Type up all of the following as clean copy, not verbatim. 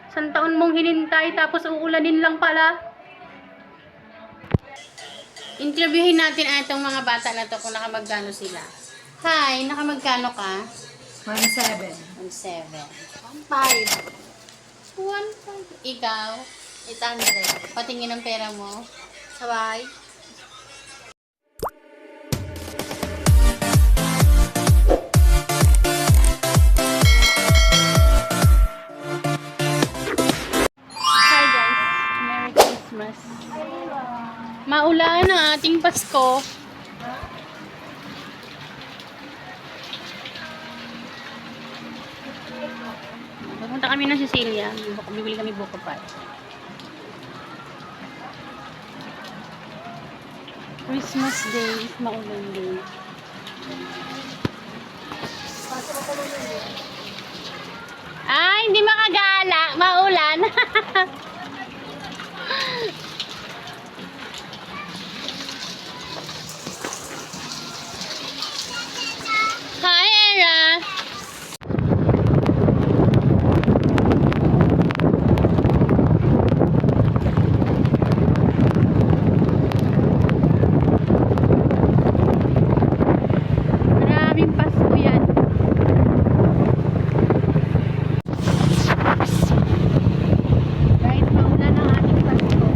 Isang taon mong hinintay tapos uulanin lang pala. Interviewin natin itong mga bata na to kung nakamagkano sila. Hi, nakamagkano ka? 1.7. 1.7. 1.5. 1.5. Ikaw? 800. Patingin ang pera mo. Sabay. Hi guys. Merry Christmas. Maulan ang ating Pasko. Pupunta kami ng Sicilia. Bibili kami buko pie. Christmas Day, maulan din. Ay, hindi makagala. Maulan. Hi, Era. Maraming Pasko yan. Kahit maulan ang ating Pasko.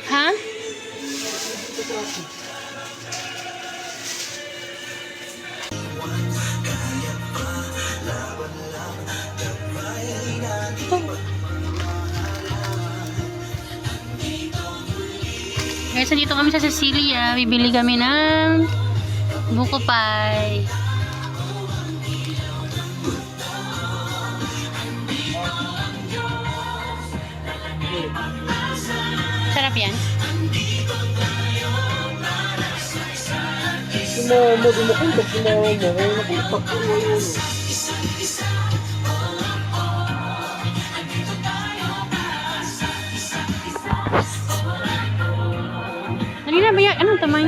Ha? Guys, dito kami sa Sicilia. Bibili kami ng buko pie. Sarap yan. Dali na ba yan? Anong tamay?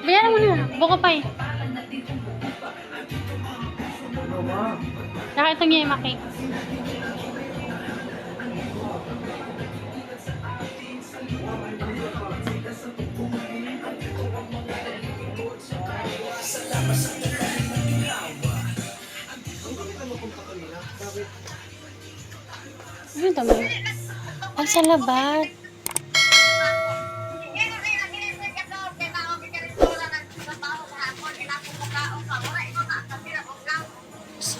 Bayaran mo na. Buko pie. Saka itong yema cake. Ano ito mo? Ay, sa labat.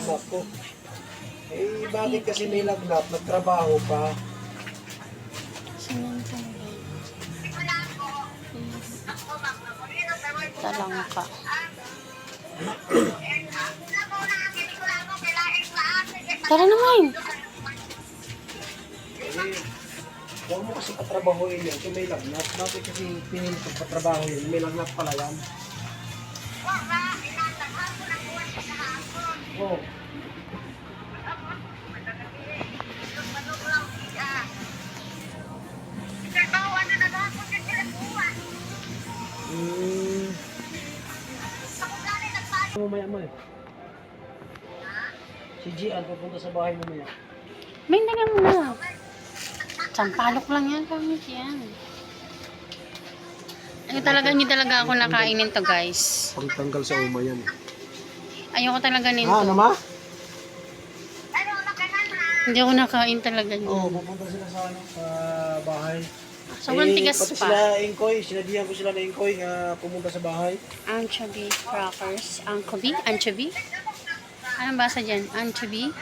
Ako. Eh, bakit kasi may lagnat? Nagtrabaho pa. Talangka. Tara naman. Eh, huwag mo kasi patrabahoin yan kung may lagnat. Bakit kasi pinilit ang patrabaho yun? May lagnat pala yan. Oh. Mamaya mo eh. Si Gian pupunta sa bahay mamaya. May dalang mo na. Sampalok lang yan, kamit yan. Ay, talaga, hindi talaga ako nakainin to, guys. Pagtanggal sa uma yan. Ayoko talaga nito. Ah, ano ma? Hindi ako nakain talaga niya. Oo, pupunta sila sa, sa bahay. Sobrang tigas pati pa. sila Inkoy, sinabihan ko sila na Inkoy nga pumunta sa bahay. Anchovy crackers. Anchovy? Anchovy? Anong basa dyan? Anchovy?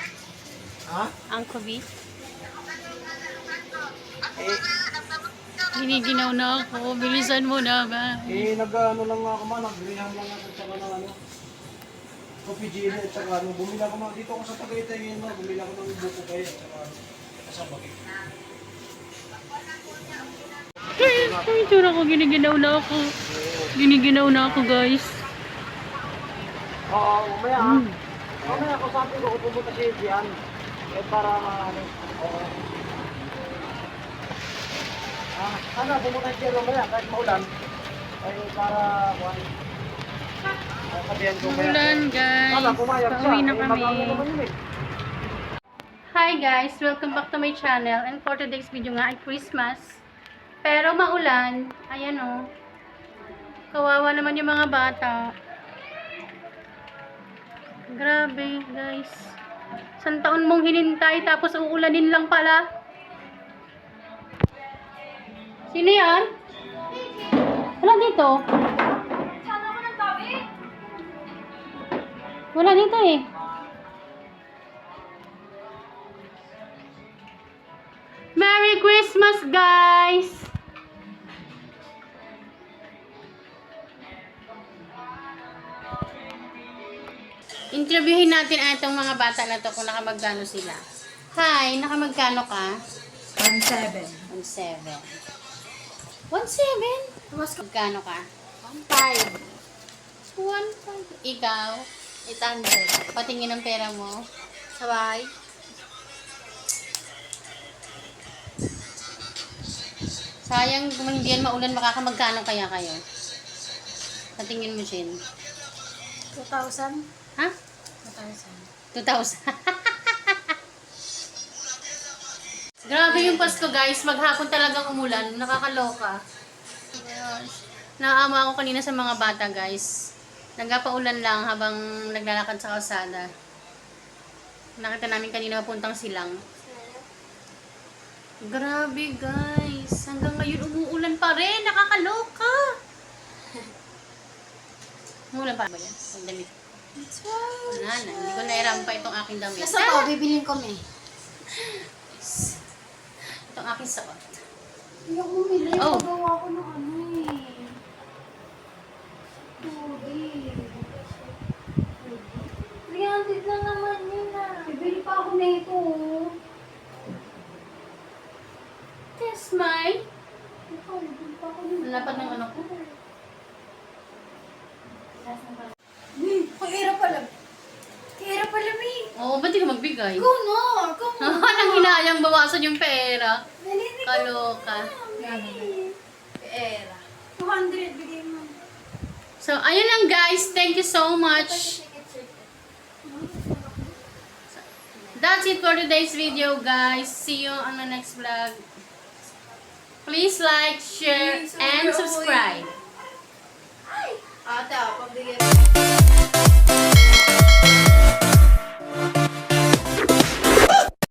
Ha? Anchovy? Eh, Giniginaw na ako. Bilisan mo na ba? nag-ano lang ako man, nag-reham lang ako sa ano. Coffee Gin at saka ano, bumili ako ng, dito ako sa Tagaytay ngayon, no? Bumili ako ng buko kayo at saka kasama kayo. Ay, tsura ko, giniginaw na ako. Giniginaw na ako, guys. Oo, mamaya ha. Mamaya ako sabi ko kung pumunta si Dian. Eh para ano. Oo. Sana pumunta siya mamaya kahit maulan. Ay para kuhan. Sabihan ko kaya. Ulan, guys. Sana pumayag siya. Pauwi na Eh, kami. mag-ano naman yun eh. Hi guys! Welcome back to my channel. And for today's video nga ay Christmas. Pero maulan. Ayan o. Kawawa naman yung mga bata. Grabe guys. Isang taon mong hinintay tapos uulanin lang pala. Sino yan? Wala dito. Wala dito eh. Merry Christmas, guys! Interviewin natin itong mga bata na to kung nakamagkano sila. Hi, nakamagkano ka? 1.7. 1.7. 1.7? Magkano ka? 1.5. 1.5. Ikaw? 800. Patingin ng pera mo. Sabay. Sayang kung hindi yan maulan, makakamagkano kaya kayo? Patingin mo, Shin. 2,000. Ha? 2,000. 2,000. Grabe yung Pasko, guys. Maghapon talagang umulan. Nakakaloka. Gosh. Naaama ako kanina sa mga bata, guys. Nagpaulan lang habang naglalakad sa kalsada. Nakita namin kanina papuntang Silang. Grabe, guys. Hanggang ngayon umuulan pa rin. Nakakaloka. Umuulan pa ba yan? Ang damit. Wala na. Hindi ko nairampa itong aking damit. Nasa to, bibilin ko may. Itong aking suot. Hindi ako bumili. Oh. Pagawa ko ng ano eh. Tubig. 300 lang naman yun ah. Bibili pa ako na ito. Test my. Bibili pa ako na. Lapat ng ano ko. Ang hirap pala. Hirap pala, May. Oo, ba't di ka magbigay? Ikaw na. Ikaw na. Nang hinayang bawasan yung pera. Nalinig ko Kaloka. Pera. 200 bigay mo. So, ayun lang guys. Thank you so much. That's it for today's video, guys. See you on the next vlog. Please like, share, and subscribe.